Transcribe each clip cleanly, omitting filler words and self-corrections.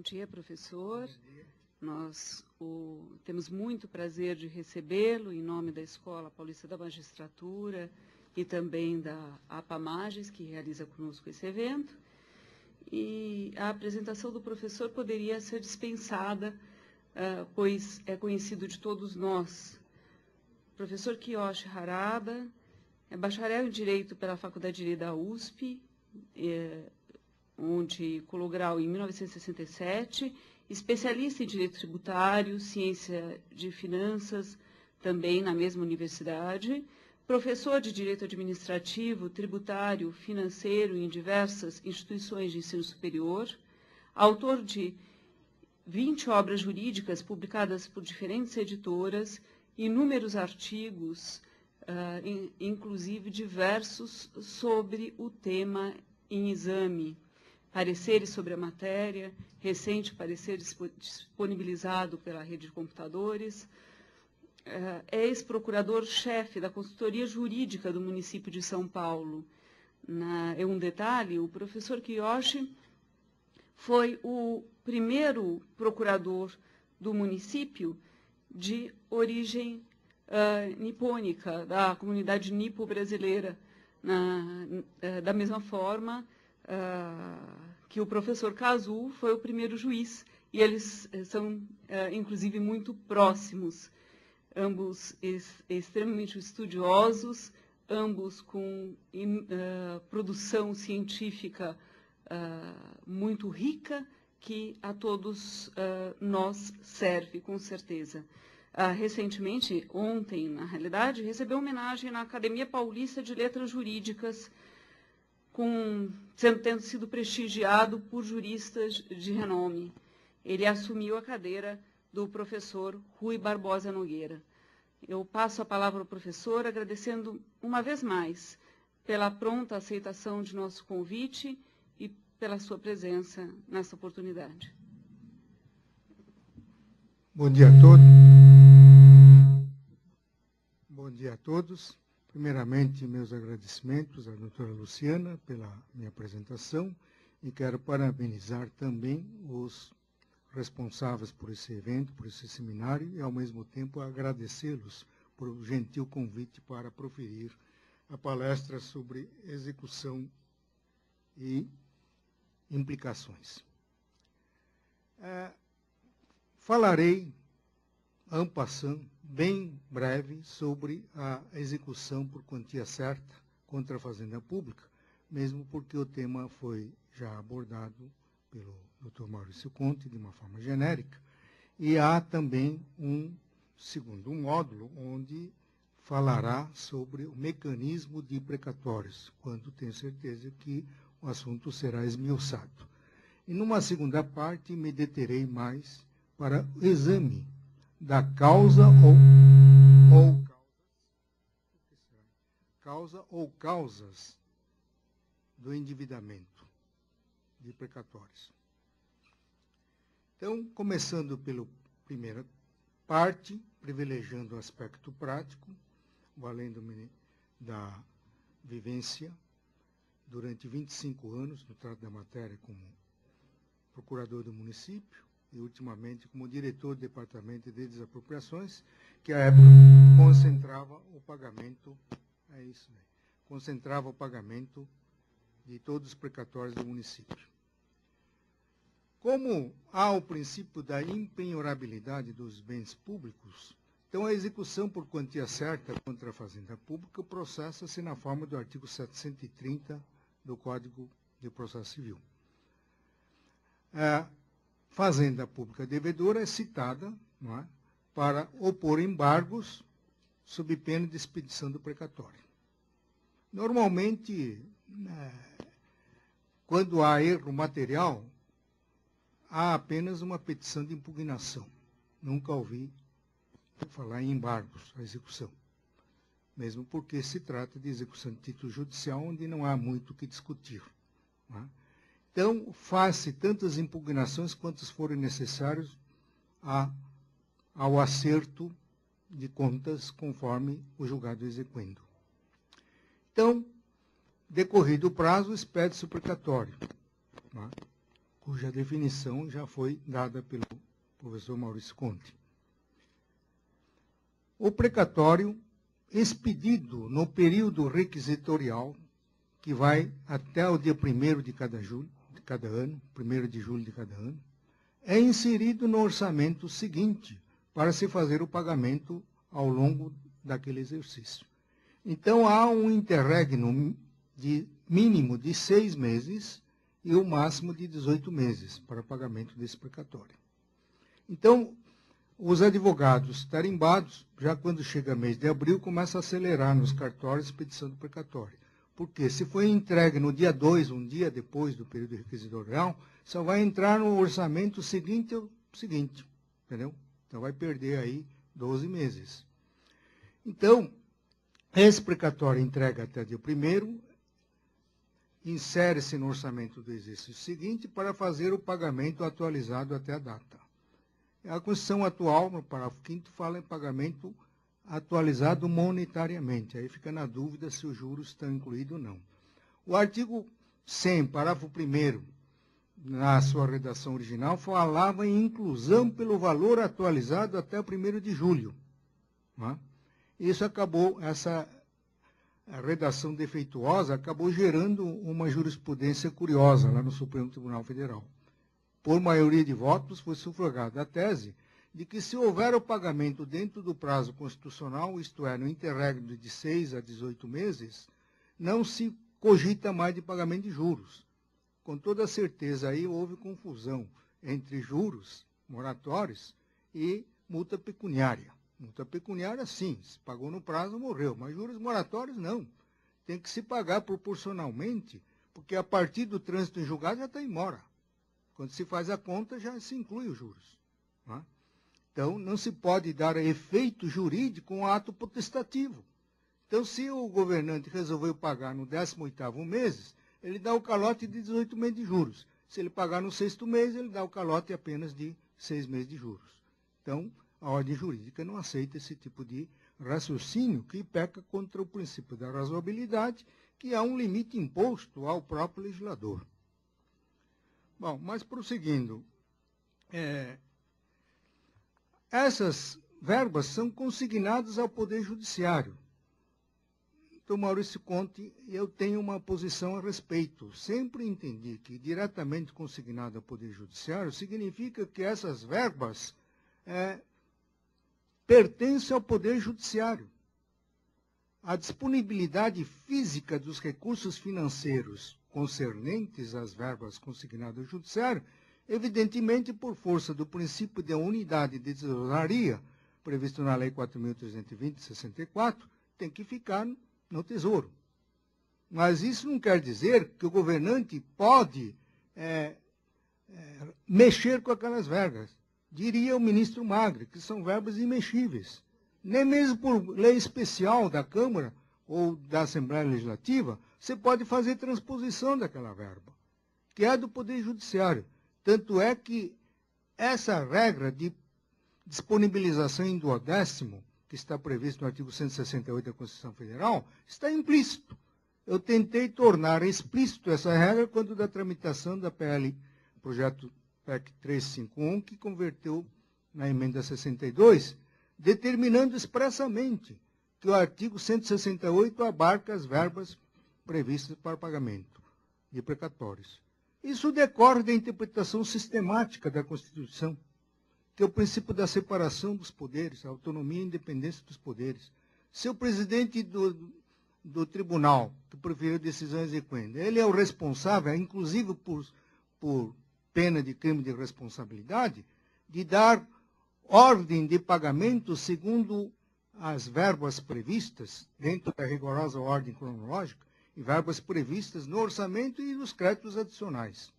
Bom dia, professor. Nós temos muito prazer de recebê-lo em nome da Escola Paulista da Magistratura e também da APAMages, que realiza conosco esse evento. E a apresentação do professor poderia ser dispensada, pois é conhecido de todos nós. O professor Kiyoshi Harada é bacharel em Direito pela Faculdade de Direito da USP, onde colou grau em 1967, especialista em Direito Tributário, Ciência de Finanças, também na mesma universidade, professor de Direito Administrativo, Tributário, Financeiro em diversas instituições de ensino superior, autor de 20 obras jurídicas publicadas por diferentes editoras, inúmeros artigos, inclusive diversos sobre o tema em exame, pareceres sobre a matéria, recente parecer disponibilizado pela rede de computadores, é ex-procurador-chefe da consultoria jurídica do município de São Paulo. É um detalhe, o professor Kiyoshi foi o primeiro procurador do município de origem nipônica, da comunidade nipo-brasileira, da mesma forma que o professor Kazu foi o primeiro juiz, e eles são, inclusive, muito próximos, ambos extremamente estudiosos, ambos com produção científica muito rica, que a todos nós serve, com certeza. Recentemente, ontem, na realidade, recebeu homenagem na Academia Paulista de Letras Jurídicas, tendo sido prestigiado por juristas de renome. Ele assumiu a cadeira do professor Rui Barbosa Nogueira. Eu passo a palavra ao professor, agradecendo uma vez mais pela pronta aceitação de nosso convite e pela sua presença nessa oportunidade. Bom dia a todos. Bom dia a todos. Primeiramente, meus agradecimentos à doutora Luciana pela minha apresentação e quero parabenizar também os responsáveis por esse evento, por esse seminário e, ao mesmo tempo, agradecê-los por o gentil convite para proferir a palestra sobre execução e implicações. Falarei, en passant, bem breve, sobre a execução por quantia certa contra a Fazenda Pública, mesmo porque o tema foi já abordado pelo Dr. Maurício Conte de uma forma genérica, e há também um segundo módulo onde falará sobre o mecanismo de precatórios, quando tenho certeza que o assunto será esmiuçado. E numa segunda parte me deterei mais para o exame da causa ou causas do endividamento de precatórios. Então, começando pela primeira parte, privilegiando o aspecto prático, valendo-me da vivência durante 25 anos no trato da matéria como procurador do município, e ultimamente como diretor do Departamento de Desapropriações, que à época concentrava o pagamento, concentrava o pagamento de todos os precatórios do município. Como há o princípio da impenhorabilidade dos bens públicos, então a execução por quantia certa contra a Fazenda Pública processa-se na forma do artigo 730 do Código de Processo Civil. Fazenda Pública devedora é citada, não é, para opor embargos sob pena de expedição do precatório. Normalmente, quando há erro material, há apenas uma petição de impugnação. Nunca ouvi falar em embargos à execução, mesmo porque se trata de execução de título judicial, onde não há muito o que discutir. Não é? Então, faz-se tantas impugnações quantas forem necessárias ao acerto de contas conforme o julgado exequendo. Então, decorrido o prazo, expede-se o precatório, não é? cuja definição já foi dada pelo professor Maurício Conte. O precatório expedido no período requisitorial, que vai até o dia 1º de cada ano, 1º de julho de cada ano, é inserido no orçamento seguinte para se fazer o pagamento ao longo daquele exercício. Então, há um interregno de mínimo de 6 meses e o máximo de 18 meses para pagamento desse precatório. Então, os advogados tarimbados, já quando chega mês de abril, começam a acelerar nos cartórios a expedição do precatório. Porque se foi entregue no dia 2, um dia depois do período requisitorial, só vai entrar no orçamento seguinte ao seguinte, entendeu? Então vai perder aí 12 meses. Então, esse precatório entrega até dia 1º, insere-se no orçamento do exercício seguinte para fazer o pagamento atualizado até a data. A Constituição atual, no parágrafo 5º, fala em pagamento atualizado monetariamente. Aí fica na dúvida se os juros estão incluídos ou não. O artigo 100, parágrafo 1º, na sua redação original, falava em inclusão pelo valor atualizado até o 1º de julho. Não é? Isso acabou, essa redação defeituosa acabou gerando uma jurisprudência curiosa lá no Supremo Tribunal Federal. Por maioria de votos, foi sufragada a tese de que se houver o pagamento dentro do prazo constitucional, isto é, no interregno de 6 a 18 meses, não se cogita mais de pagamento de juros. Com toda certeza, aí houve confusão entre juros moratórios e multa pecuniária. Multa pecuniária, sim, se pagou no prazo, morreu, mas juros moratórios, não. Tem que se pagar proporcionalmente, porque a partir do trânsito em julgado já está em mora. Quando se faz a conta, já se inclui os juros. Não é? Então, não se pode dar efeito jurídico com ato potestativo. Então, se o governante resolveu pagar no 18º mês, ele dá o calote de 18 meses de juros. Se ele pagar no 6º mês, ele dá o calote apenas de 6 meses de juros. Então, a ordem jurídica não aceita esse tipo de raciocínio que peca contra o princípio da razoabilidade, que há um limite imposto ao próprio legislador. Bom, mas prosseguindo, essas verbas são consignadas ao Poder Judiciário. Então, Maurício Conte, eu tenho uma posição a respeito. Sempre entendi que diretamente consignado ao Poder Judiciário significa que essas verbas pertencem ao Poder Judiciário. A disponibilidade física dos recursos financeiros concernentes às verbas consignadas ao Judiciário, evidentemente por força do princípio de unidade de tesouraria, previsto na Lei 4.320 de 64, tem que ficar no Tesouro. Mas isso não quer dizer que o governante pode mexer com aquelas verbas. Diria o ministro Magre, que são verbas imexíveis. Nem mesmo por lei especial da Câmara ou da Assembleia Legislativa, você pode fazer transposição daquela verba, que é do Poder Judiciário. Tanto é que essa regra de disponibilização em duodécimo, que está previsto no artigo 168 da Constituição Federal, está implícito. Eu tentei tornar explícito essa regra quando da tramitação da PL, projeto PEC 351, que converteu na emenda 62, determinando expressamente que o artigo 168 abarca as verbas previstas para pagamento de precatórios. Isso decorre da interpretação sistemática da Constituição, que é o princípio da separação dos poderes, a autonomia e independência dos poderes. Se o presidente do tribunal, que proferiu decisão exequenda, ele é o responsável, inclusive por pena de crime de responsabilidade, de dar ordem de pagamento segundo as verbas previstas, dentro da rigorosa ordem cronológica, e verbas previstas no orçamento e nos créditos adicionais.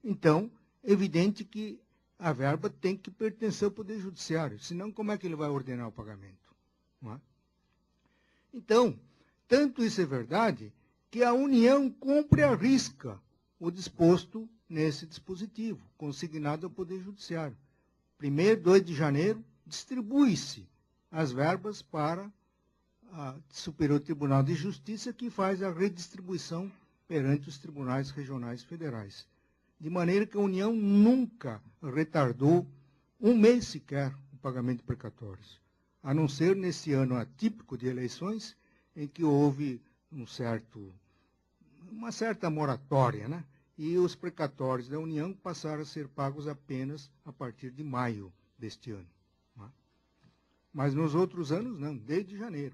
Então, evidente que a verba tem que pertencer ao Poder Judiciário, senão como é que ele vai ordenar o pagamento? Não é? Então, tanto isso é verdade, que a União cumpre à risca o disposto nesse dispositivo, consignado ao Poder Judiciário. 1º, 2 de janeiro, distribui-se as verbas para o Superior Tribunal de Justiça, que faz a redistribuição perante os tribunais regionais federais. de maneira que a União nunca retardou um mês sequer o pagamento de precatórios, a não ser nesse ano atípico de eleições, em que houve uma certa moratória, né? E os precatórios da União passaram a ser pagos apenas a partir de maio deste ano. Né? Mas nos outros anos, não, desde janeiro.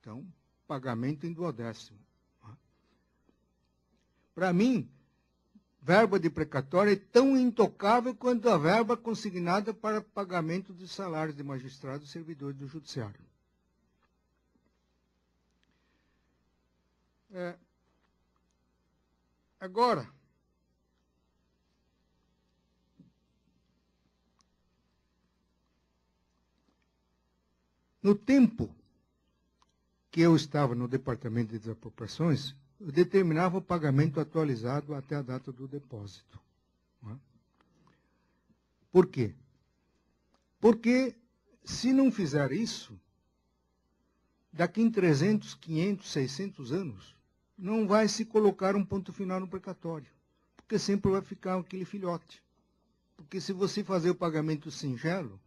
Então, pagamento em duodécimo. Né? Para mim, verba de precatório é tão intocável quanto a verba consignada para pagamento dos salários de magistrados e servidores do judiciário. Agora, no tempo que eu estava no Departamento de Desapropriações, eu determinava o pagamento atualizado até a data do depósito. Não é? Por quê? Porque, se não fizer isso, daqui em 300, 500, 600 anos, não vai se colocar um ponto final no precatório, porque sempre vai ficar aquele filhote. Porque se você fazer o pagamento singelo,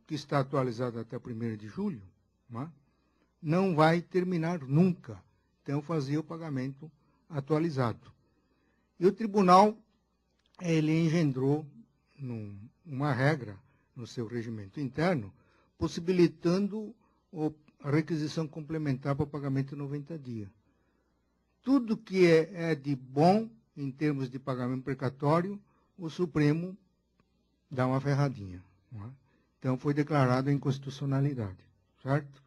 que está atualizado até 1º de julho, não vai terminar nunca. Então, fazia o pagamento atualizado. E o tribunal, ele engendrou uma regra no seu regimento interno, possibilitando a requisição complementar para o pagamento em 90 dias. Tudo que é de bom em termos de pagamento precatório, o Supremo dá uma ferradinha. Não é? Então, foi declarado a inconstitucionalidade, certo?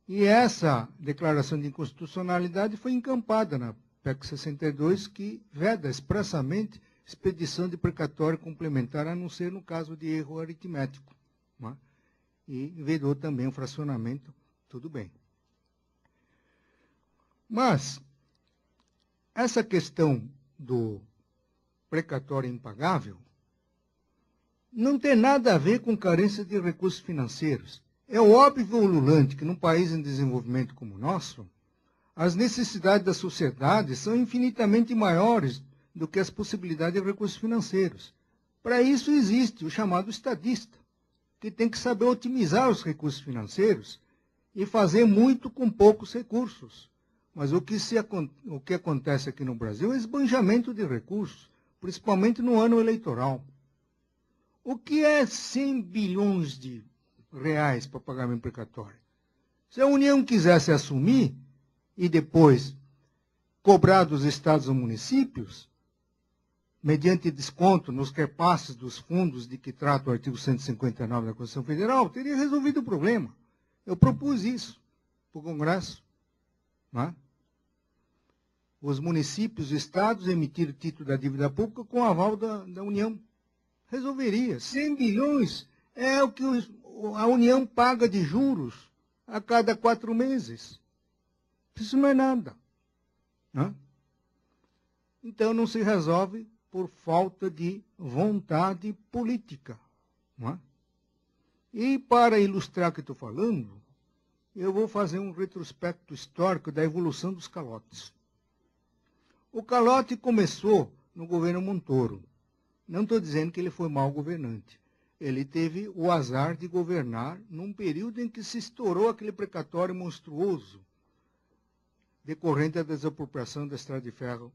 E essa declaração de inconstitucionalidade foi encampada na PEC 62, que veda expressamente expedição de precatório complementar, a não ser no caso de erro aritmético. Não é? E vedou também o fracionamento, tudo bem. Mas, essa questão do precatório impagável não tem nada a ver com carência de recursos financeiros. É óbvio, ululante, que num país em desenvolvimento como o nosso, as necessidades da sociedade são infinitamente maiores do que as possibilidades de recursos financeiros. Para isso existe o chamado estadista, que tem que saber otimizar os recursos financeiros e fazer muito com poucos recursos. Mas o que acontece aqui no Brasil é esbanjamento de recursos, principalmente no ano eleitoral. O que é 100 bilhões de reais para pagamento precatório? Se a União quisesse assumir e depois cobrar dos estados ou municípios, mediante desconto nos repasses dos fundos de que trata o artigo 159 da Constituição Federal, teria resolvido o problema. Eu propus isso para o Congresso. Não é? Os municípios e estados emitiram título da dívida pública com aval da União. Resolveria. 100 bilhões é o que a União paga de juros a cada 4 meses. Isso não é nada. Não é? Então não se resolve por falta de vontade política. Não é? E para ilustrar o que estou falando, eu vou fazer um retrospecto histórico da evolução dos calotes. O calote começou no governo Montoro. Não estou dizendo que ele foi mau governante. Ele teve o azar de governar num período em que se estourou aquele precatório monstruoso decorrente da desapropriação da Estrada de Ferro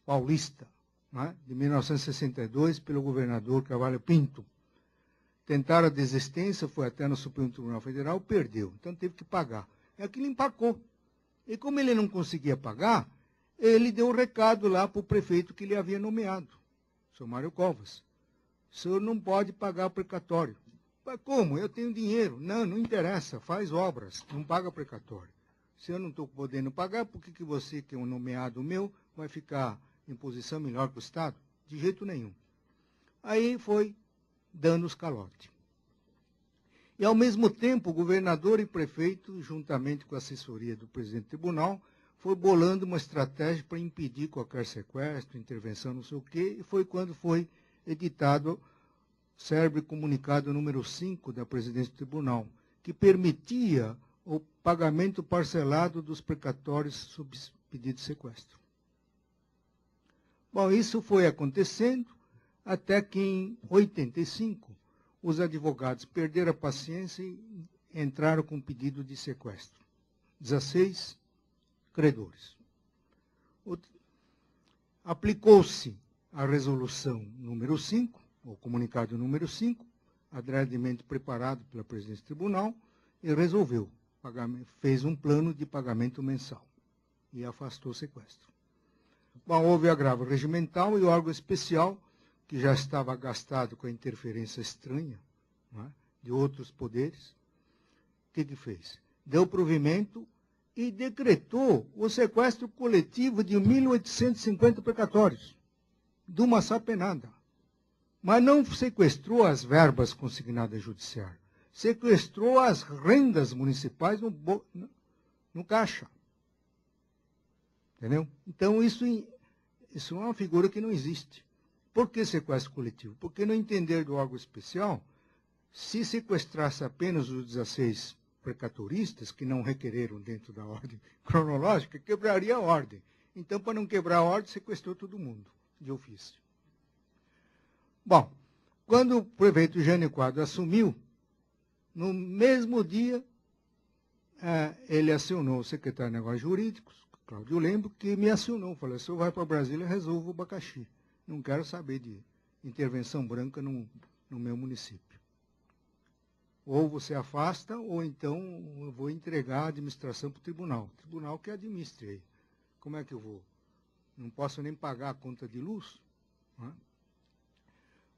Paulista, né, de 1962, pelo governador Carvalho Pinto. Tentaram a desistência, foi até no Supremo Tribunal Federal, perdeu. Então teve que pagar. E aquilo empacou. E como ele não conseguia pagar, ele deu um recado lá para o prefeito que ele havia nomeado, o senhor Mário Covas. O senhor não pode pagar o precatório. Mas como? Eu tenho dinheiro. Não, não interessa, faz obras, não paga precatório. Se eu não estou podendo pagar, por que você, que é um nomeado meu, vai ficar em posição melhor que o Estado? De jeito nenhum. Aí foi dando os calotes. E, ao mesmo tempo, o governador e prefeito, juntamente com a assessoria do presidente do tribunal, foi bolando uma estratégia para impedir qualquer sequestro, intervenção, não sei o quê, e foi quando foi editado o célebre comunicado número 5 da presidência do tribunal, que permitia o pagamento parcelado dos precatórios sob pedido de sequestro. Bom, isso foi acontecendo até que em 85 os advogados perderam a paciência e entraram com pedido de sequestro. 16 credores. Aplicou-se a resolução número 5, o comunicado número 5, adredemente preparado pela presidência do tribunal, e resolveu, fez um plano de pagamento mensal e afastou o sequestro. Bom, houve agravo regimental e o órgão especial, que já estava gastado com a interferência estranha, não é, de outros poderes, o que fez? Deu provimento e decretou o sequestro coletivo de 1.850 precatórios, de uma só penada. Mas não sequestrou as verbas consignadas judiciário, sequestrou as rendas municipais no caixa. Entendeu? Então, isso é uma figura que não existe. Por que sequestro coletivo? Porque no entender do órgão especial, se sequestrasse apenas os 16 precatoristas, que não requereram dentro da ordem cronológica, quebraria a ordem. Então, para não quebrar a ordem, sequestrou todo mundo, de ofício. Bom, quando o prefeito Jânio Quadros assumiu, no mesmo dia, ele acionou o secretário de Negócios Jurídicos, Cláudio Lembro, que me acionou. Falou, se eu vai para Brasília, resolvo o abacaxi. Não quero saber de intervenção branca no meu município. Ou você afasta, ou então eu vou entregar a administração para o tribunal. O tribunal que administre aí. Como é que eu vou? Não posso nem pagar a conta de luz? Não é?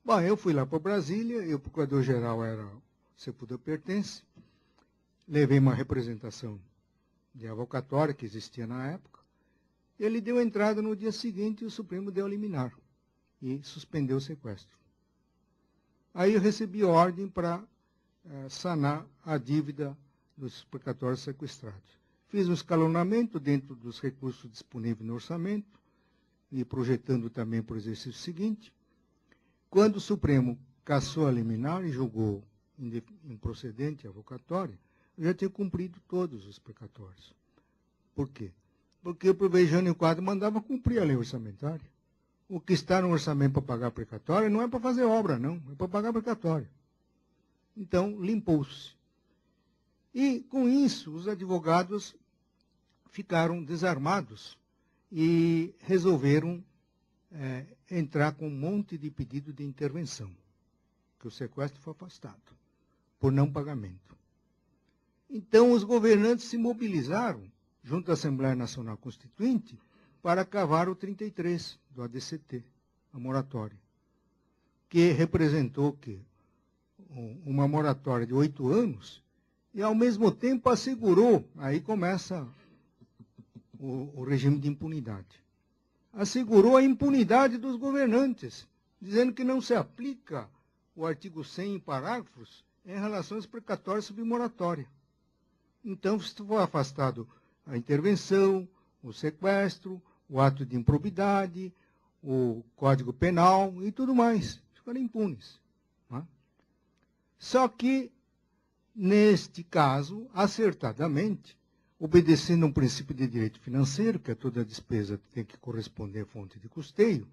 Bom, eu fui lá para Brasília, e o procurador-geral era Sepúlveda Pertence, levei uma representação de avocatória que existia na época, ele deu entrada no dia seguinte e o Supremo deu liminar e suspendeu o sequestro. Aí eu recebi ordem para sanar a dívida dos precatórios sequestrados. Fiz um escalonamento dentro dos recursos disponíveis no orçamento e projetando também para o exercício seguinte. Quando o Supremo cassou a liminar e julgou improcedente a avocatória, eu já tinha cumprido todos os precatórios. Por quê? Porque o prefeito Jânio Quadros mandava cumprir a lei orçamentária. O que está no orçamento para pagar precatória não é para fazer obra, não. É para pagar precatória. Então, limpou-se. E, com isso, os advogados ficaram desarmados e resolveram entrar com um monte de pedido de intervenção, que o sequestro foi afastado, por não pagamento. Então, os governantes se mobilizaram, junto à Assembleia Nacional Constituinte, para cavar o 33 do ADCT, a moratória, que representou o quê? Uma moratória de 8 anos, e, ao mesmo tempo, assegurou, aí começa o regime de impunidade, assegurou a impunidade dos governantes, dizendo que não se aplica o artigo 100 em parágrafos em relação aos precatórios sob moratória. Então, se for afastado a intervenção, o sequestro, o ato de improbidade, o Código Penal e tudo mais, ficaram impunes. Não é? Só que, neste caso, acertadamente, obedecendo a um princípio de direito financeiro, que é toda despesa tem que corresponder à fonte de custeio,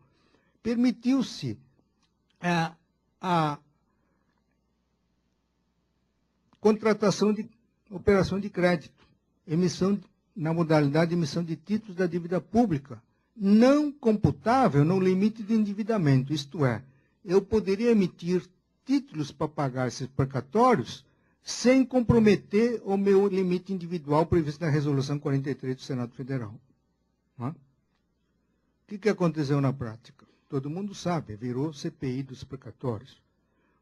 permitiu-se a contratação de operação de crédito, emissão na modalidade de emissão de títulos da dívida pública, não computável no limite de endividamento, isto é, eu poderia emitir títulos para pagar esses precatórios sem comprometer o meu limite individual previsto na Resolução 43 do Senado Federal. Não é? O que aconteceu na prática? Todo mundo sabe, virou CPI dos precatórios.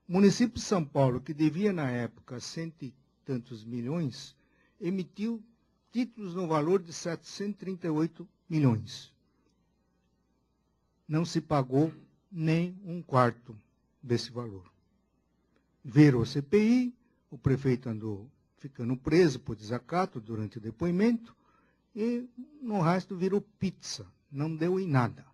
O município de São Paulo, que devia na época cento e tantos milhões, emitiu títulos no valor de 738 milhões. Não se pagou nem um quarto desse valor. Virou CPI, o prefeito andou ficando preso por desacato durante o depoimento, e no resto virou pizza, não deu em nada.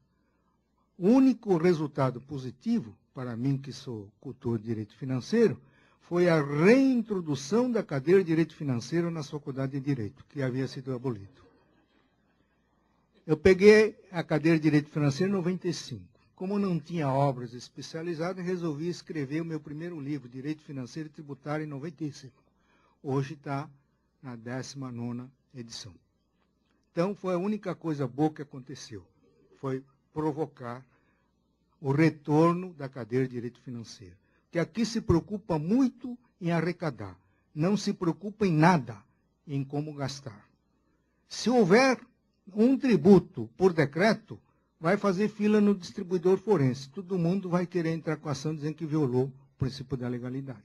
O único resultado positivo, para mim que sou cultor de direito financeiro, foi a reintrodução da cadeira de direito financeiro nas faculdades de direito, que havia sido abolido. Eu peguei a cadeira de Direito Financeiro em 95. Como não tinha obras especializadas, resolvi escrever o meu primeiro livro, Direito Financeiro e Tributário, em 95. Hoje está na 19ª edição. Então, foi a única coisa boa que aconteceu. Foi provocar o retorno da cadeira de Direito Financeiro. Que aqui se preocupa muito em arrecadar. Não se preocupa em nada em como gastar. Se houver um tributo por decreto, vai fazer fila no distribuidor forense. Todo mundo vai querer entrar com a ação dizendo que violou o princípio da legalidade.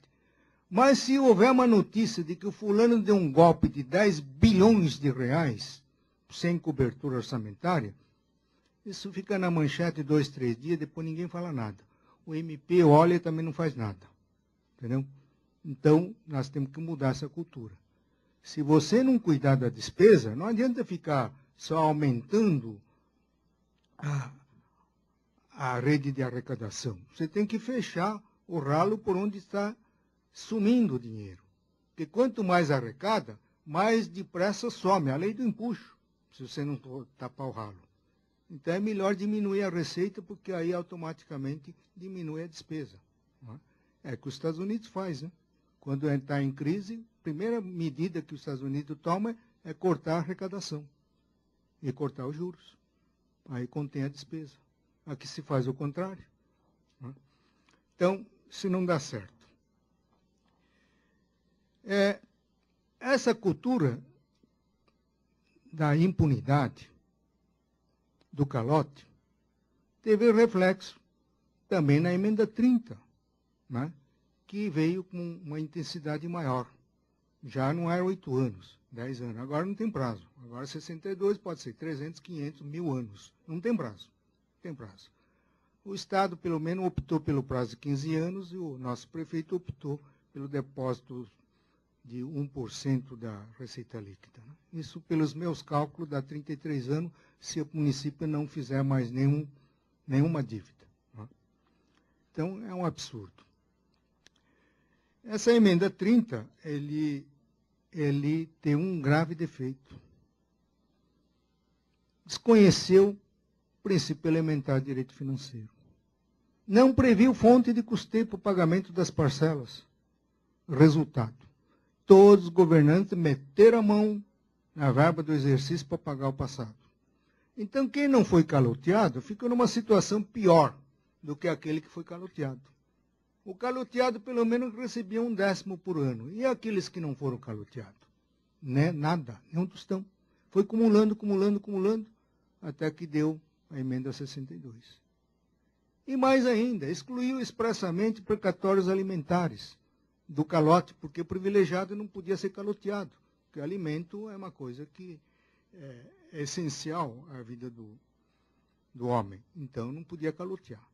Mas se houver uma notícia de que o fulano deu um golpe de 10 bilhões de reais sem cobertura orçamentária, isso fica na manchete 2, 3 dias, depois ninguém fala nada. O MP olha e também não faz nada. Entendeu? Então, nós temos que mudar essa cultura. Se você não cuidar da despesa, não adianta ficar só aumentando a rede de arrecadação. Você tem que fechar o ralo por onde está sumindo o dinheiro. Porque quanto mais arrecada, mais depressa some. A lei do empuxo, se você não tapar o ralo. Então é melhor diminuir a receita, porque aí automaticamente diminui a despesa. Não é? É o que os Estados Unidos faz, né? Quando está em crise, a primeira medida que os Estados Unidos tomam é cortar a arrecadação e cortar os juros. Aí contém a despesa. Aqui se faz o contrário. Não é? Então, isso não dá certo. Essa cultura da impunidade, do calote, teve reflexo também na emenda 30, né, que veio com uma intensidade maior. Já não era 8 anos, 10 anos. Agora não tem prazo. Agora 62 pode ser 300, 500, 1000 anos. Não tem prazo. Não tem prazo. O Estado, pelo menos, optou pelo prazo de 15 anos e o nosso prefeito optou pelo depósito de 1% da receita líquida. Né? Isso, pelos meus cálculos, dá 33 anos, se o município não fizer mais nenhuma dívida. Né? Então, é um absurdo. Essa emenda 30, ele tem um grave defeito. Desconheceu o princípio elementar de direito financeiro. Não previu fonte de custeio para o pagamento das parcelas. Resultado: todos os governantes meteram a mão na verba do exercício para pagar o passado. Então, quem não foi caloteado fica numa situação pior do que aquele que foi caloteado. O caloteado, pelo menos, recebia 1/10 por ano. E aqueles que não foram caloteados? Né? Nada, nem um tostão. Foi acumulando, até que deu a emenda 62. E mais ainda, excluiu expressamente precatórios alimentares do calote, porque o privilegiado não podia ser caloteado, porque alimento é uma coisa que é essencial à vida do homem. Então, não podia calotear.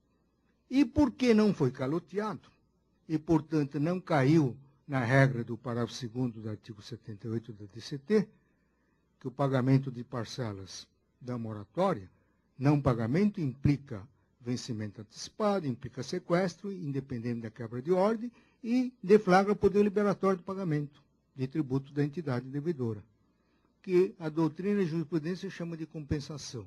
E porque não foi caloteado, e, portanto, não caiu na regra do parágrafo 2º do artigo 78 da DCT, que o pagamento de parcelas da moratória, não pagamento implica vencimento antecipado, implica sequestro, independente da quebra de ordem, e deflagra o poder liberatório do pagamento de tributo da entidade devedora, que a doutrina e a jurisprudência chama de compensação,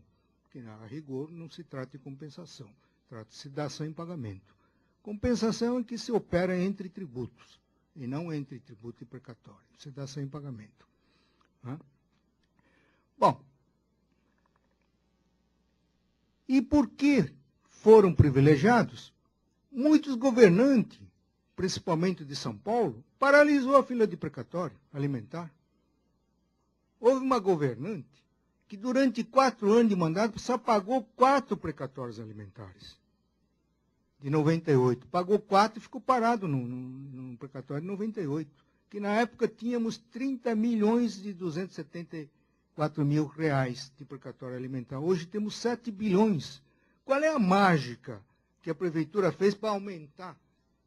que, a rigor, não se trata de compensação, trata-se de ação em pagamento. Compensação é que se opera entre tributos, e não entre tributo e precatório. Isso é da ação em pagamento. Né? Bom, e por que foram privilegiados? Muitos governantes, principalmente de São Paulo, paralisou a fila de precatório alimentar. Houve uma governante que durante 4 anos de mandato só pagou 4 precatórios alimentares. De 98. Pagou 4 e ficou parado no precatório de 98. Que na época tínhamos 30.274.000 reais de precatório alimentar. Hoje temos 7 bilhões. Qual é a mágica que a prefeitura fez para aumentar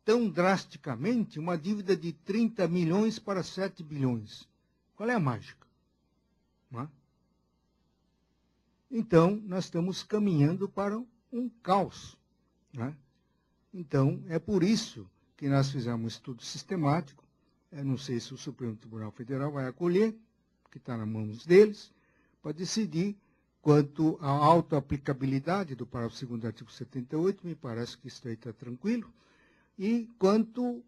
tão drasticamente uma dívida de 30 milhões para 7 bilhões? Qual é a mágica? Não é? Então, nós estamos caminhando para um caos. Não é? Então, é por isso que nós fizemos um estudo sistemático. Eu não sei se o Supremo Tribunal Federal vai acolher, que está nas mãos deles, para decidir Quanto à autoaplicabilidade do parágrafo 2º do artigo 78, me parece que isso aí está tranquilo. E quanto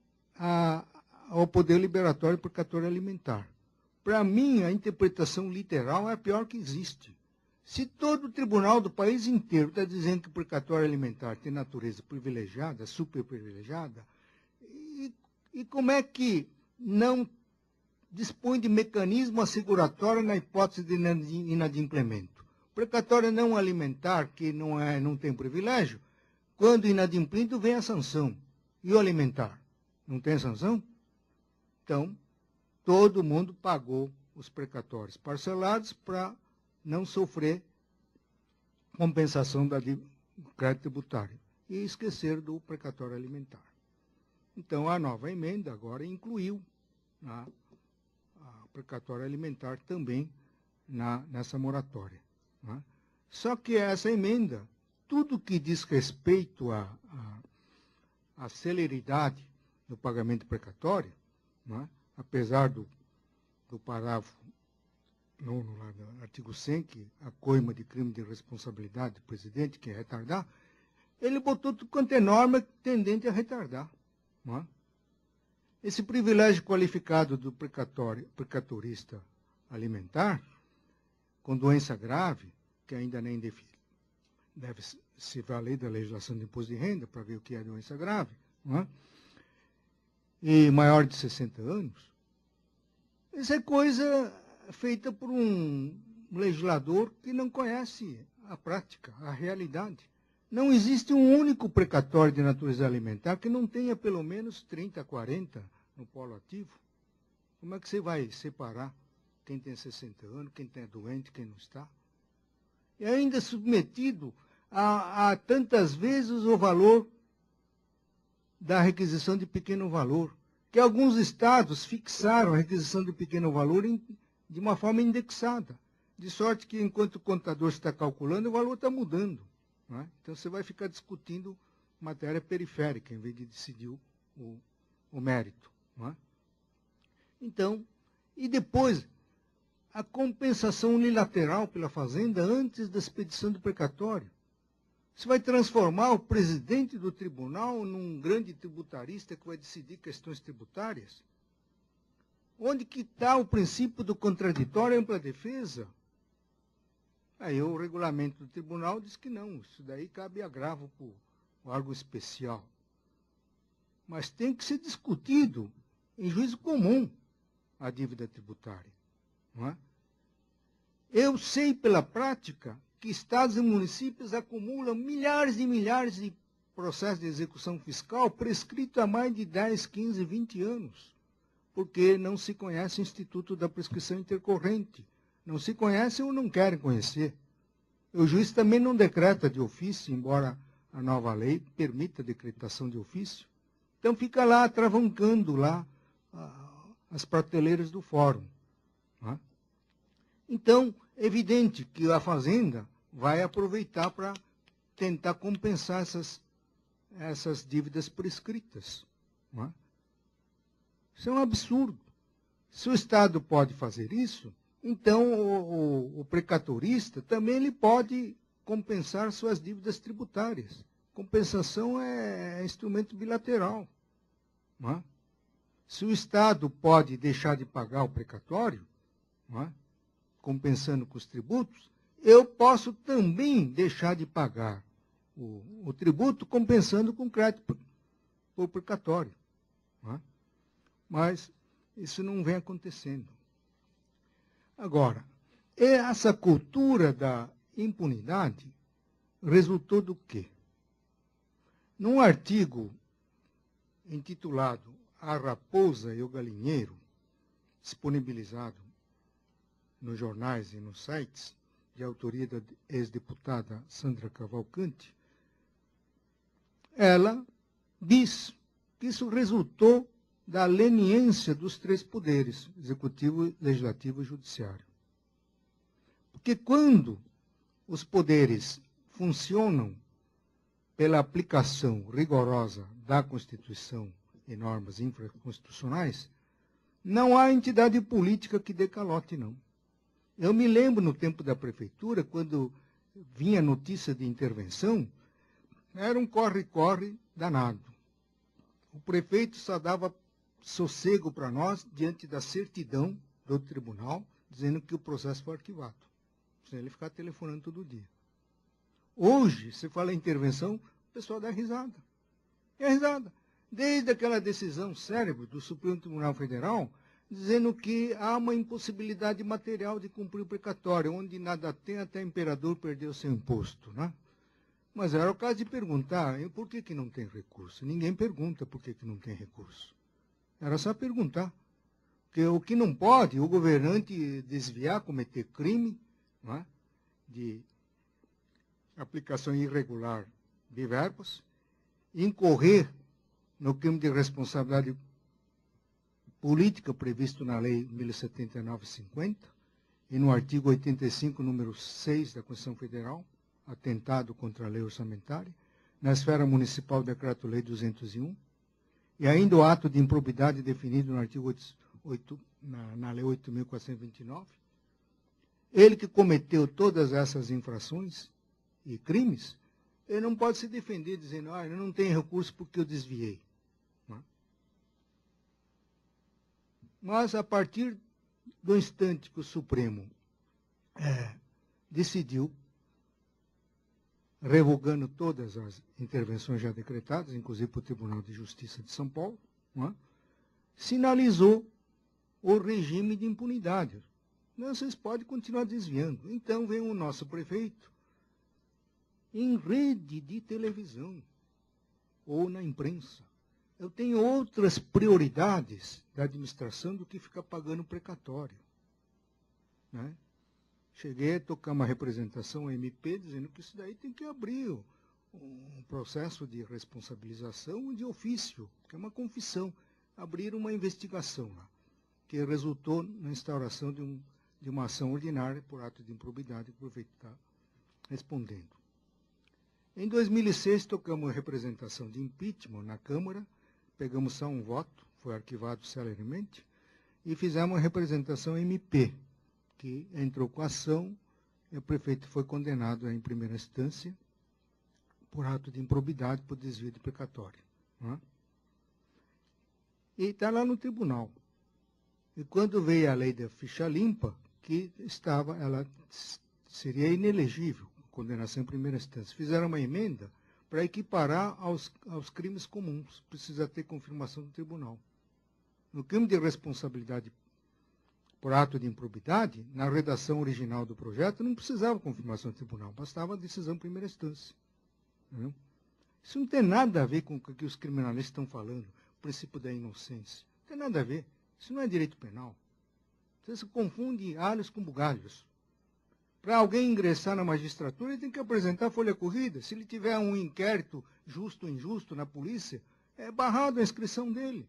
ao poder liberatório e precatório alimentar. Para mim, a interpretação literal é a pior que existe. Se todo o tribunal do país inteiro está dizendo que o precatório alimentar tem natureza privilegiada, superprivilegiada, e como é que não dispõe de mecanismo asseguratório na hipótese de inadimplemento? O precatório não alimentar, que não tem privilégio, quando inadimplido vem a sanção. E o alimentar? Não tem sanção? Então, todo mundo pagou os precatórios parcelados para não sofrer compensação do crédito tributário. E esquecer do precatório alimentar. Então, a nova emenda agora incluiu a precatório alimentar também nessa moratória. Né? Só que essa emenda, tudo que diz respeito à celeridade do pagamento precatório, né? Apesar do parágrafo 9 lá do artigo 100, que a coima de crime de responsabilidade do presidente, que é retardar, ele botou tudo quanto é norma tendente a retardar. Não é? Esse privilégio qualificado do precatorista alimentar, com doença grave, que ainda nem deve se valer da legislação de imposto de renda para ver o que é doença grave, não é? E maior de 60 anos, isso é coisa feita por um legislador que não conhece a prática, a realidade. Não existe um único precatório de natureza alimentar que não tenha pelo menos 30, 40 no polo ativo. Como é que você vai separar quem tem 60 anos, quem é doente, quem não está? E ainda submetido a tantas vezes o valor da requisição de pequeno valor, que alguns estados fixaram a requisição de pequeno valor de uma forma indexada, de sorte que enquanto o contador está calculando, o valor está mudando. Não é? Então você vai ficar discutindo matéria periférica, em vez de decidir o mérito. Não é? Então, e depois, a compensação unilateral pela Fazenda antes da expedição do precatório. Você vai transformar o presidente do tribunal num grande tributarista que vai decidir questões tributárias? Onde que está o princípio do contraditório e ampla defesa? Aí o regulamento do tribunal diz que não, isso daí cabe agravo para o órgão especial. Mas tem que ser discutido em juízo comum a dívida tributária. Não é? Eu sei pela prática que estados e municípios acumulam milhares e milhares de processos de execução fiscal prescritos há mais de 10, 15, 20 anos, porque não se conhece o Instituto da Prescrição Intercorrente. Não se conhece ou não querem conhecer. O juiz também não decreta de ofício, embora a nova lei permita a decretação de ofício. Então fica lá travancando lá as prateleiras do fórum. Não é? Então, é evidente que a Fazenda vai aproveitar para tentar compensar essas dívidas prescritas. Não é? Isso é um absurdo. Se o Estado pode fazer isso, então o precatorista também ele pode compensar suas dívidas tributárias. Compensação é instrumento bilateral. Não é? Se o Estado pode deixar de pagar o precatório, não é? Compensando com os tributos, eu posso também deixar de pagar o tributo compensando com crédito por precatório. Não é? Mas isso não vem acontecendo. Agora, essa cultura da impunidade resultou do quê? Num artigo intitulado A Raposa e o Galinheiro, disponibilizado nos jornais e nos sites, de autoria da ex-deputada Sandra Cavalcante, ela diz que isso resultou da leniência dos três poderes, executivo, legislativo e judiciário. Porque quando os poderes funcionam pela aplicação rigorosa da Constituição e normas infraconstitucionais, não há entidade política que dê calote, não. Eu me lembro no tempo da prefeitura, quando vinha notícia de intervenção, era um corre-corre danado. O prefeito só dava sossego para nós diante da certidão do tribunal, dizendo que o processo foi arquivado, sem ele ficar telefonando todo dia. Hoje, se fala em intervenção, o pessoal dá risada. É risada. Desde aquela decisão célebre do Supremo Tribunal Federal, dizendo que há uma impossibilidade material de cumprir o precatório, onde nada tem, até o imperador perdeu seu imposto, né? Mas era o caso de perguntar, por que não tem recurso? Ninguém pergunta por que não tem recurso. Era só perguntar. Porque o que não pode, o governante desviar, cometer crime, não é? De aplicação irregular de verbas, incorrer no crime de responsabilidade política previsto na Lei 1079/50 e no artigo 85, número 6 da Constituição Federal, atentado contra a lei orçamentária, na esfera municipal, Decreto-Lei 201, e ainda o ato de improbidade definido no artigo 8, na Lei 8.429. Ele que cometeu todas essas infrações e crimes, ele não pode se defender dizendo, eu não tenho recurso porque eu desviei. Mas, a partir do instante que o Supremo decidiu, revogando todas as intervenções já decretadas, inclusive para o Tribunal de Justiça de São Paulo, sinalizou o regime de impunidade. Não, vocês podem continuar desviando. Então, vem o nosso prefeito em rede de televisão ou na imprensa. Eu tenho outras prioridades da administração do que ficar pagando precatório. Né? Cheguei a tocar uma representação MP dizendo que isso daí tem que abrir um processo de responsabilização de ofício, que é uma confissão, abrir uma investigação lá, que resultou na instauração de uma ação ordinária por ato de improbidade que o prefeito está respondendo. Em 2006, tocamos a representação de impeachment na Câmara, pegamos só um voto, foi arquivado celeremente, e fizemos uma representação MP, que entrou com a ação, e o prefeito foi condenado em primeira instância por ato de improbidade por desvio de precatório. Né? E está lá no tribunal. E quando veio a lei da ficha limpa, que ela seria inelegível, condenação em primeira instância. Fizeram uma emenda para equiparar aos crimes comuns. Precisa ter confirmação do tribunal. No crime de responsabilidade por ato de improbidade, na redação original do projeto, não precisava confirmação do tribunal, bastava a decisão em primeira instância. Entendeu? Isso não tem nada a ver com o que os criminalistas estão falando, o princípio da inocência. Não tem nada a ver. Isso não é direito penal. Você confunde alhos com bugalhos. Para alguém ingressar na magistratura, ele tem que apresentar folha corrida. Se ele tiver um inquérito justo ou injusto na polícia, é barrado a inscrição dele.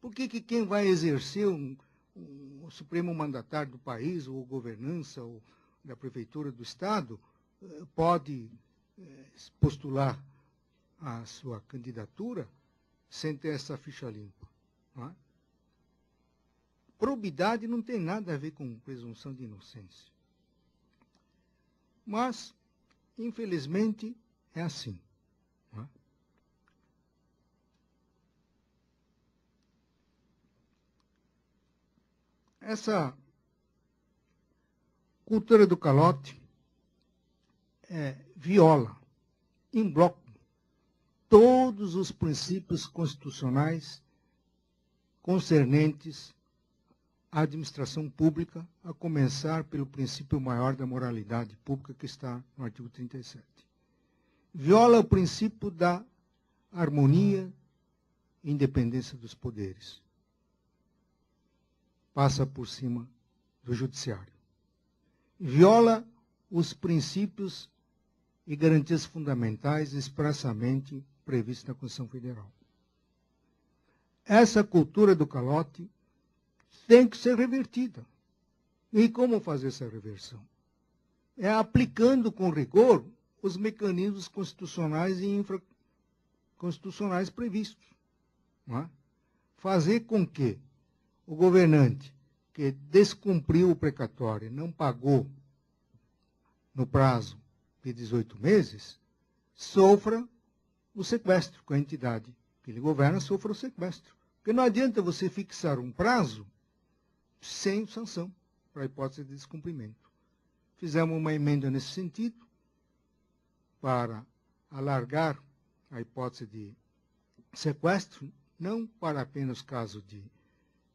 Por que quem vai exercer o supremo mandatário do país, ou governança, ou da prefeitura do Estado, pode postular a sua candidatura sem ter essa ficha limpa? Não é? Probidade não tem nada a ver com presunção de inocência. Mas, infelizmente, é assim. Não é? Essa cultura do calote viola, em bloco, todos os princípios constitucionais concernentes à administração pública, a começar pelo princípio maior da moralidade pública, que está no artigo 37. Viola o princípio da harmonia e independência dos poderes. Passa por cima do judiciário. Viola os princípios e garantias fundamentais expressamente previstos na Constituição Federal. Essa cultura do calote tem que ser revertida. E como fazer essa reversão? É aplicando com rigor os mecanismos constitucionais e infraconstitucionais previstos. Não é? Fazer com que o governante que descumpriu o precatório e não pagou no prazo de 18 meses, sofra o sequestro com a entidade que ele governa, sofra o sequestro. Porque não adianta você fixar um prazo sem sanção para a hipótese de descumprimento. Fizemos uma emenda nesse sentido para alargar a hipótese de sequestro, não para apenas caso de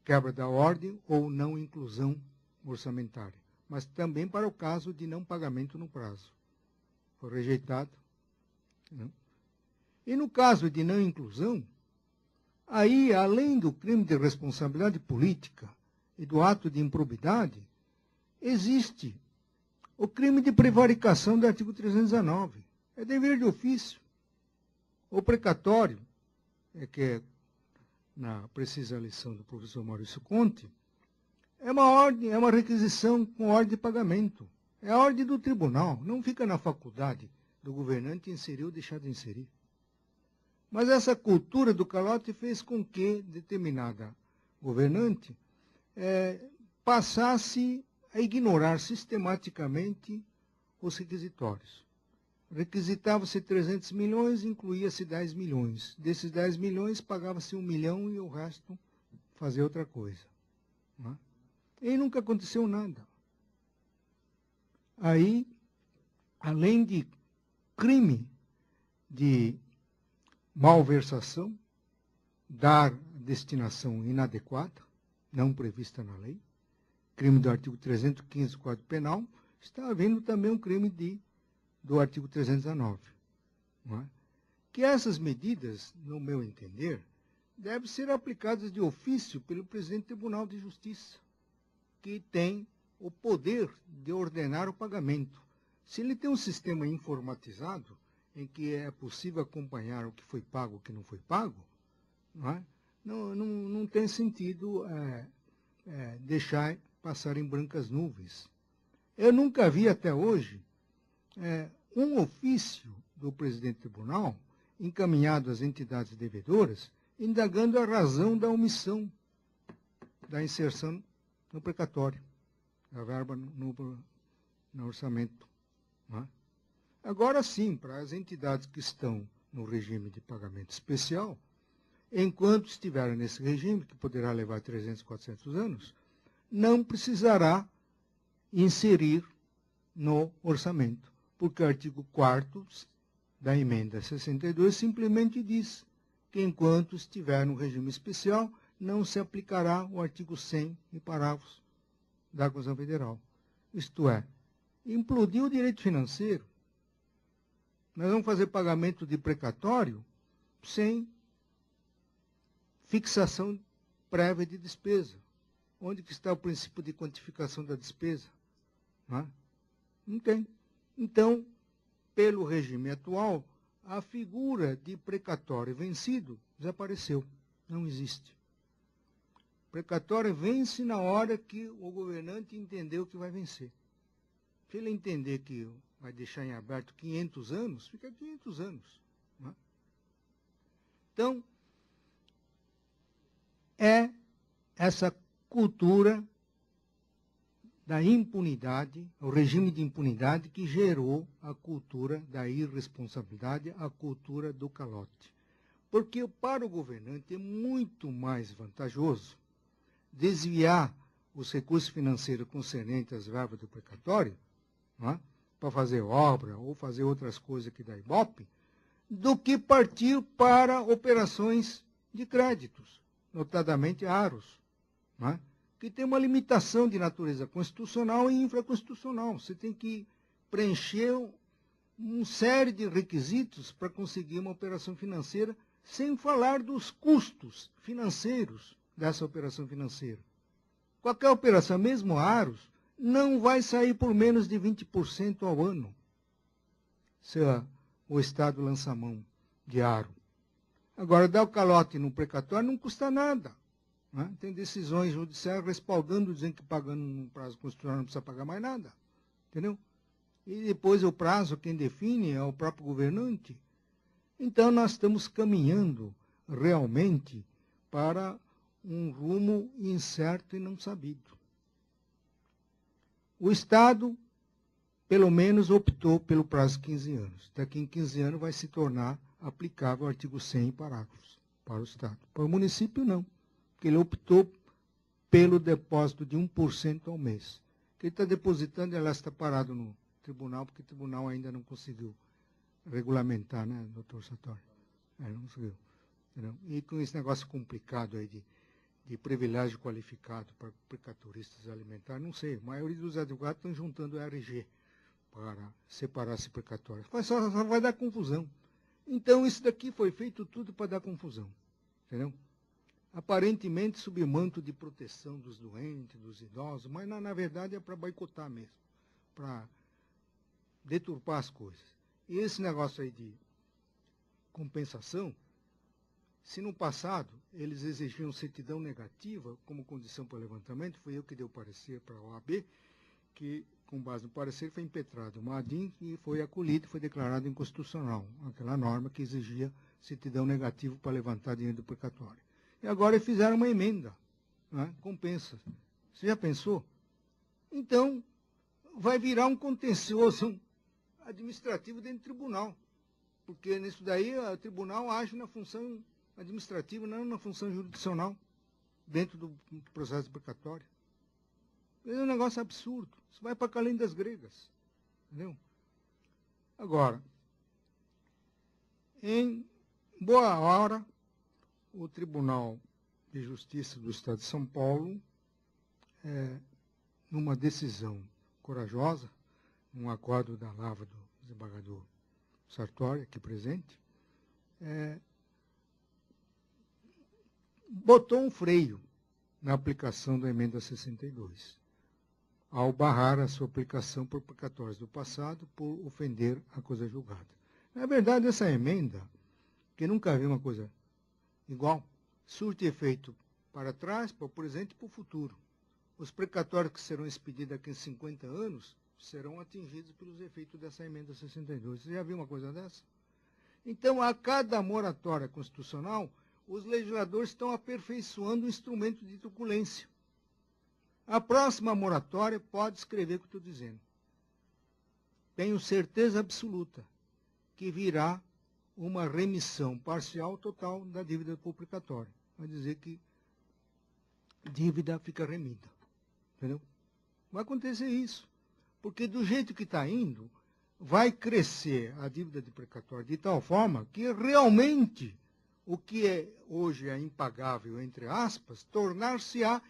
quebra da ordem ou não inclusão orçamentária, mas também para o caso de não pagamento no prazo. Foi rejeitado. Não? E no caso de não inclusão, aí, além do crime de responsabilidade política e do ato de improbidade, existe o crime de prevaricação do artigo 319. É dever de ofício. O precatório, que é na precisa lição do professor Maurício Conte, é uma ordem, é uma requisição com ordem de pagamento. É a ordem do tribunal, não fica na faculdade do governante inserir ou deixar de inserir. Mas essa cultura do calote fez com que determinada governante passasse a ignorar sistematicamente os requisitórios. Requisitava-se 300 milhões, incluía-se 10 milhões. Desses 10 milhões, pagava-se 1 milhão e o resto fazia outra coisa. Não é? E nunca aconteceu nada. Aí, além de crime de malversação, dar destinação inadequada, não prevista na lei, crime do artigo 315 do Código Penal, está havendo também um crime do artigo 319. Não é? Que essas medidas, no meu entender, devem ser aplicadas de ofício pelo presidente do Tribunal de Justiça, que tem o poder de ordenar o pagamento. Se ele tem um sistema informatizado, em que é possível acompanhar o que foi pago e o que não foi pago, não é? Não tem sentido deixar passar em brancas nuvens. Eu nunca vi até hoje um ofício do presidente do tribunal encaminhado às entidades devedoras, indagando a razão da omissão da inserção no precatório, da verba no orçamento. Não é? Agora sim, para as entidades que estão no regime de pagamento especial, enquanto estiverem nesse regime, que poderá levar 300, 400 anos, não precisará inserir no orçamento, porque o artigo 4º da emenda 62 simplesmente diz que enquanto estiver no regime especial, não se aplicará o artigo 100 e parágrafos da Constituição Federal. Isto é, implodiu o direito financeiro. Nós vamos fazer pagamento de precatório sem fixação prévia de despesa. Onde que está o princípio de quantificação da despesa? Não é? Não tem. Então, pelo regime atual, a figura de precatório vencido desapareceu. Não existe. Precatório vence na hora que o governante entendeu que vai vencer. Se ele entender que vai deixar em aberto 500 anos, fica 500 anos. Não é? Então, é essa cultura da impunidade, o regime de impunidade que gerou a cultura da irresponsabilidade, a cultura do calote. Porque para o governante é muito mais vantajoso desviar os recursos financeiros concernentes às verbas do precatório, não é? Para fazer obra ou fazer outras coisas que dá Ibope, do que partir para operações de créditos, notadamente aros, não é? Que tem uma limitação de natureza constitucional e infraconstitucional. Você tem que preencher uma série de requisitos para conseguir uma operação financeira, sem falar dos custos financeiros dessa operação financeira. Qualquer operação, mesmo aros, não vai sair por menos de 20% ao ano, se o Estado lança mão de aro. Agora, dar o calote no precatório não custa nada. Né? Tem decisões judiciais respaldando, dizendo que pagando no prazo constitucional não precisa pagar mais nada. Entendeu? E depois o prazo, quem define é o próprio governante. Então, nós estamos caminhando realmente para um rumo incerto e não sabido. O Estado, pelo menos, optou pelo prazo de 15 anos. Daqui em 15 anos vai se tornar aplicável o artigo 100 parágrafos para o Estado. Para o município, não, porque ele optou pelo depósito de 1% ao mês. O que ele está depositando, ela está parado no tribunal, porque o tribunal ainda não conseguiu regulamentar, né, doutor Sartori? Não conseguiu. Entendeu? E com esse negócio complicado aí de privilégio qualificado para precatoristas alimentares, não sei, a maioria dos advogados estão juntando o RG para separar esse precatório. Só vai dar confusão. Então, isso daqui foi feito tudo para dar confusão. Entendeu? Aparentemente, sob o manto de proteção dos doentes, dos idosos, mas, na verdade, é para boicotar mesmo, para deturpar as coisas. E esse negócio aí de compensação, se no passado eles exigiam certidão negativa como condição para o levantamento, foi eu que dei o parecer para a OAB, que, com base no parecer, foi impetrado uma ADIM e foi acolhido e foi declarado inconstitucional, aquela norma que exigia certidão negativa para levantar dinheiro do precatório. E agora eles fizeram uma emenda, né? Compensa. Você já pensou? Então, vai virar um contencioso administrativo dentro do tribunal, porque nisso daí o tribunal age na função administrativa, não na função jurisdicional, dentro do processo precatório. É um negócio absurdo. Isso vai para a calendas gregas. Entendeu? Agora, em boa hora, o Tribunal de Justiça do Estado de São Paulo, numa decisão corajosa, um acordo da Lava do desembargador Sartori, aqui presente, botou um freio na aplicação da emenda 62, ao barrar a sua aplicação por precatórios do passado por ofender a coisa julgada. Na verdade, essa emenda, que nunca vi uma coisa igual, surte efeito para trás, para o presente e para o futuro. Os precatórios que serão expedidos daqui a 50 anos serão atingidos pelos efeitos dessa emenda 62. Você já viu uma coisa dessa? Então, a cada moratória constitucional, os legisladores estão aperfeiçoando o instrumento de truculência. A próxima moratória pode escrever o que estou dizendo. Tenho certeza absoluta que virá uma remissão parcial ou total da dívida precatória. Vai dizer que dívida fica remida. Entendeu? Vai acontecer isso. Porque do jeito que está indo, vai crescer a dívida de precatório de tal forma que realmente o que hoje é impagável, entre aspas, tornar-se-á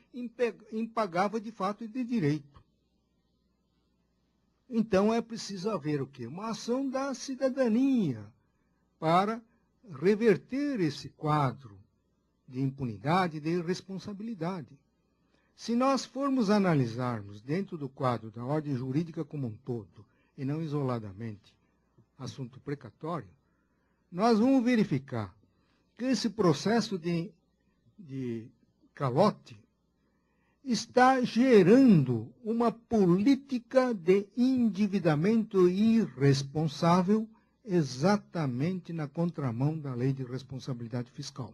impagável de fato e de direito. Então é preciso haver o quê? Uma ação da cidadania para reverter esse quadro de impunidade e de irresponsabilidade. Se nós formos analisarmos dentro do quadro da ordem jurídica como um todo, e não isoladamente assunto precatório, nós vamos verificar que esse processo de calote está gerando uma política de endividamento irresponsável exatamente na contramão da lei de responsabilidade fiscal,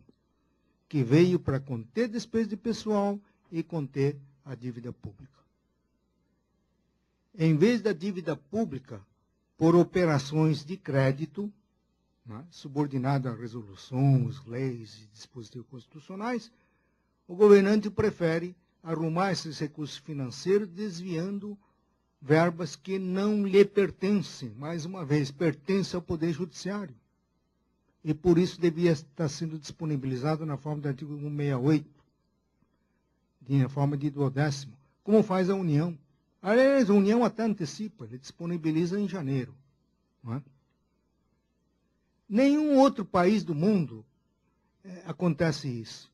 que veio para conter despesa de pessoal e conter a dívida pública. Em vez da dívida pública por operações de crédito, subordinado a resoluções, leis e dispositivos constitucionais, o governante prefere arrumar esses recursos financeiros desviando verbas que não lhe pertencem, mais uma vez, pertencem ao Poder Judiciário. E por isso devia estar sendo disponibilizado na forma do artigo 168, na forma de 12º, como faz a União. Aliás, a União até antecipa, ele disponibiliza em janeiro. Não é? Nenhum outro país do mundo acontece isso.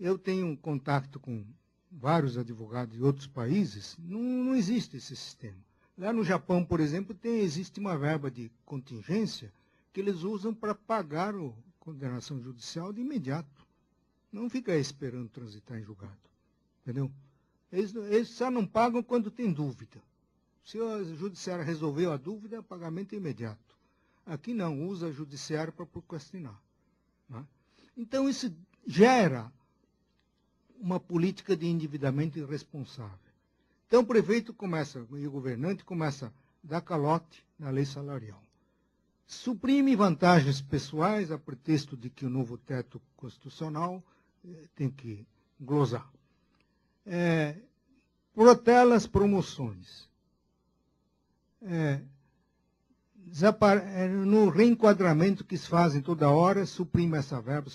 Eu tenho contato com vários advogados de outros países, não existe esse sistema. Lá no Japão, por exemplo, existe uma verba de contingência que eles usam para pagar a condenação judicial de imediato. Não fica esperando transitar em julgado. Entendeu? Eles só não pagam quando tem dúvida. Se o judiciário resolveu a dúvida, pagamento é imediato. Aqui não, usa o judiciário para procrastinar. Né? Então, isso gera uma política de endividamento irresponsável, Então o prefeito começa, e o governante começa a dar calote na lei salarial. Suprime vantagens pessoais a pretexto de que o novo teto constitucional tem que glosar. Protela as promoções. No reenquadramento que se fazem toda hora, suprime essa verba,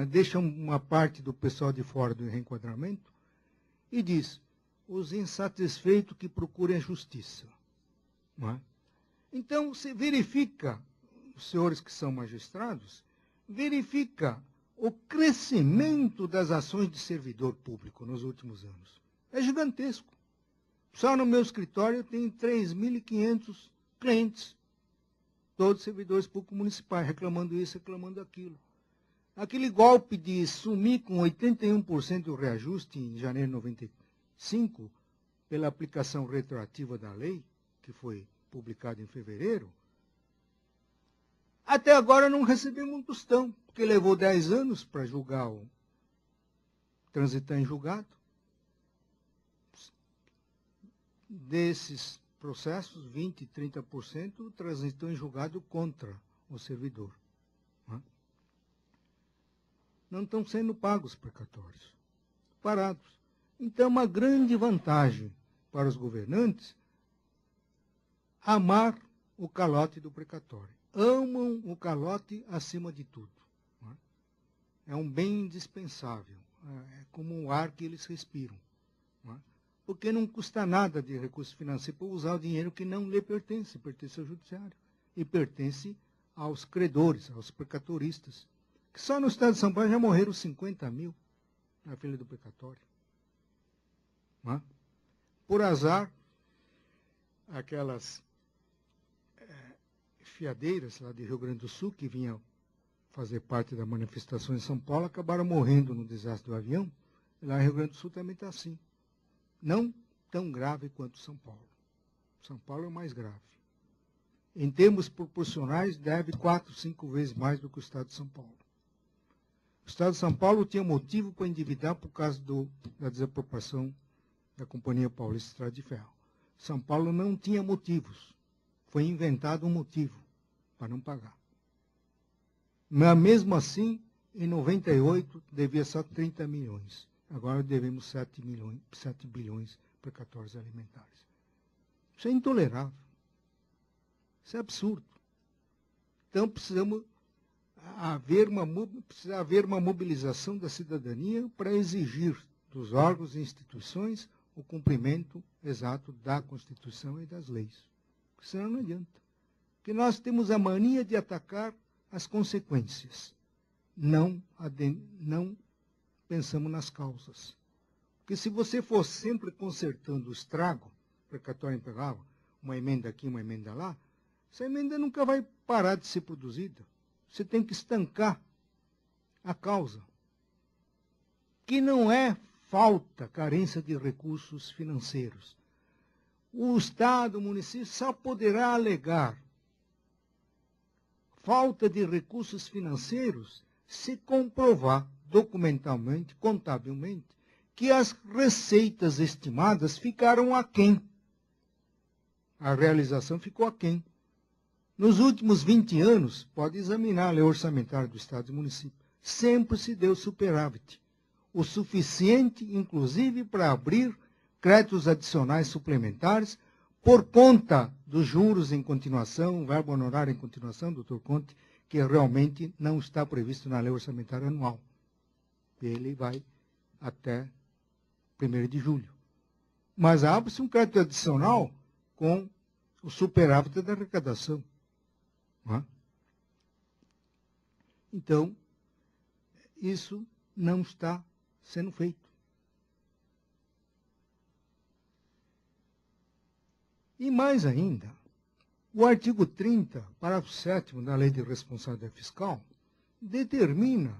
deixa uma parte do pessoal de fora do reenquadramento e diz, os insatisfeitos que procurem a justiça. Não é? Então, se verifica, os senhores que são magistrados, verifica o crescimento das ações de servidor público nos últimos anos. É gigantesco. Só no meu escritório tem 3.500 clientes, todos servidores públicos municipais, reclamando isso, reclamando aquilo. Aquele golpe de sumir com 81% do reajuste em janeiro de 95, pela aplicação retroativa da lei, que foi publicada em fevereiro, até agora não recebemos um tostão, porque levou 10 anos para julgar transitar em julgado. Desses processos, 20%, 30% transitam em julgado contra o servidor. Não estão sendo pagos precatórios, parados. Então, uma grande vantagem para os governantes amar o calote do precatório. Amam o calote acima de tudo. É um bem indispensável. É como um ar que eles respiram. Porque não custa nada de recurso financeiro para usar o dinheiro que não lhe pertence, pertence ao judiciário. E pertence aos credores, aos precatoristas. Que só no estado de São Paulo já morreram 50 mil na fila do precatório. Por azar, aquelas fiadeiras lá de Rio Grande do Sul, que vinham fazer parte da manifestação em São Paulo, acabaram morrendo no desastre do avião. E lá em Rio Grande do Sul também está assim. Não tão grave quanto São Paulo. São Paulo é o mais grave. Em termos proporcionais, deve 4, 5 vezes mais do que o estado de São Paulo. O estado de São Paulo tinha motivo para endividar por causa da desapropriação da Companhia Paulista de Estrada de Ferro. São Paulo não tinha motivos. Foi inventado um motivo para não pagar. Mas mesmo assim, em 98, devia só 30 milhões. Agora devemos 7 bilhões precatórios alimentares. Isso é intolerável. Isso é absurdo. Então precisa haver uma mobilização da cidadania para exigir dos órgãos e instituições o cumprimento exato da Constituição e das leis. Porque senão não adianta. Porque nós temos a mania de atacar as consequências. Não pensamos nas causas. Porque se você for sempre consertando o estrago, precatório impagável, uma emenda aqui, uma emenda lá, essa emenda nunca vai parar de ser produzida. Você tem que estancar a causa. Que não é falta, carência de recursos financeiros. O Estado, o município, só poderá alegar falta de recursos financeiros se comprovar documentalmente, contabilmente, que as receitas estimadas ficaram aquém. A realização ficou aquém. Nos últimos 20 anos, pode examinar a lei orçamentária do Estado e do município, sempre se deu superávit. O suficiente, inclusive, para abrir créditos adicionais suplementares por conta dos juros em continuação, verbo honorário em continuação, doutor Conte, que realmente não está previsto na lei orçamentária anual. Ele vai até 1º de julho. Mas abre-se um crédito adicional com o superávit da arrecadação. Então, isso não está sendo feito. E mais ainda, o artigo 30, parágrafo 7º da Lei de Responsabilidade Fiscal, determina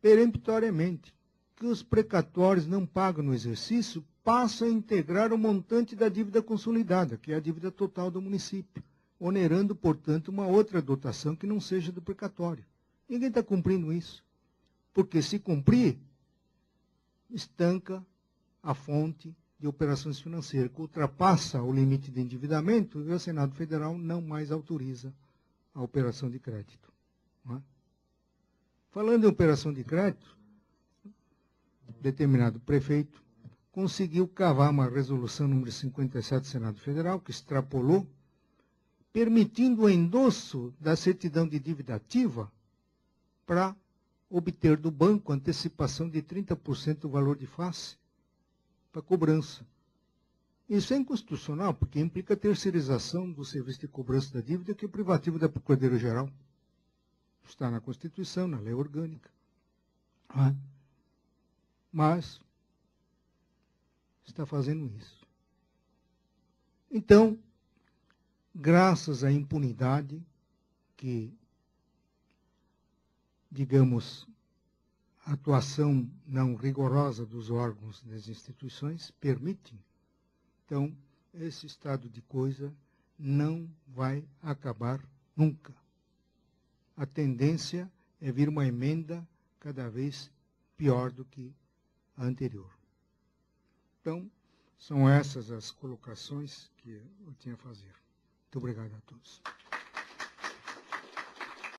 peremptoriamente que os precatórios não pagos no exercício passam a integrar o montante da dívida consolidada, que é a dívida total do município, onerando, portanto, uma outra dotação que não seja do precatório. Ninguém está cumprindo isso. Porque se cumprir, estanca a fonte de operações financeiras, que ultrapassa o limite de endividamento, e o Senado Federal não mais autoriza a operação de crédito. Não é? Falando em operação de crédito, determinado prefeito conseguiu cavar uma resolução número 57 do Senado Federal, que extrapolou, permitindo o endosso da certidão de dívida ativa para obter do banco antecipação de 30% do valor de face para cobrança. Isso é inconstitucional, porque implica a terceirização do serviço de cobrança da dívida, que é privativo da Procuradoria-Geral. Está na Constituição, na lei orgânica. Mas está fazendo isso. Então, graças à impunidade que, digamos, a atuação não rigorosa dos órgãos das instituições permite, então, esse estado de coisa não vai acabar nunca. A tendência é vir uma emenda cada vez pior do que a anterior. Então, são essas as colocações que eu tinha a fazer. Muito obrigado a todos.